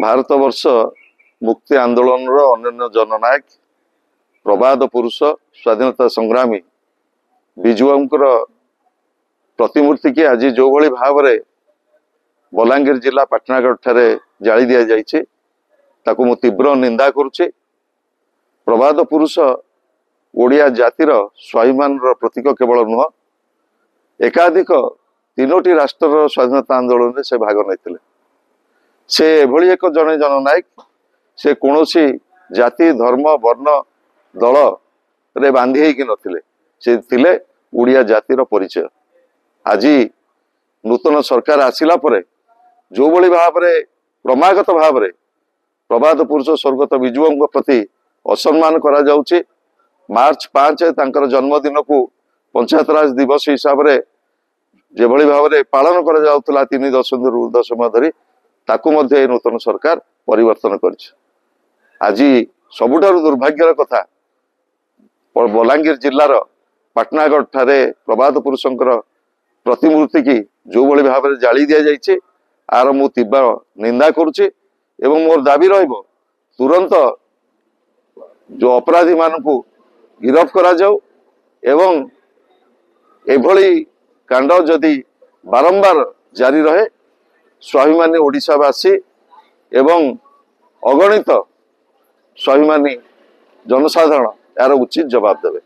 भारत वर्ष मुक्ति आंदोलन अन्य जननायक प्रबाद पुरुष स्वाधीनता संग्रामी विजुआंकर प्रतिमूर्ति की आज जो भली भाव रे बलांगीर जिला पाटनागढ़ ठारे जाली दिया जाइए ताकू मु तीव्र निंदा करुचे। प्रबाद पुरुष ओडिया जातिर स्वाभिमान प्रतीक केवल नुह एकाधिक तीनोटी राष्ट्र स्वाधीनता आंदोलन में से भाग नहीं से एभली एक जने जननायक से कौनसी जाति धर्म वर्ण दल रे बांधी होगी नथिले से थिले ओडिया जातिर परिचय। आज नूतन सरकार आसिला परे जो भली भाव रे क्रमागत भाव रे प्रबाद पुरुष स्वर्गत विजुओं प्रति असम्मान करा जाउची। मार्च 5 तांकर जन्मदिन को पंचायत राज दिवस हिसाब रे जेभली भाव रे पालन करा जाउतला 3 दशंधि ऊर्ध्व समय धरी ताकू मध्य नूतन सरकार परिवर्तन करिछि। आज सबुठारु दुर्भाग्यर कथा बलांगीर जिलार पाटनागढ़ ठारे प्रबाद पुरुषंकर प्रतिमूर्ति की जो भली भाव रे जाली दिया जाइछे आर मु तीव्र निंदा करुछि एवं मोर दाबी रहिबो तुरंत जो अपराधी मानकु गिरफ्त करा जाऊ एवं एभली कांड जदि बारंबार जारी रहे स्वाभिमानी ओडिशावासी एवं अगणित स्वाभिमानी जनसाधारण यार उचित जवाब देवे।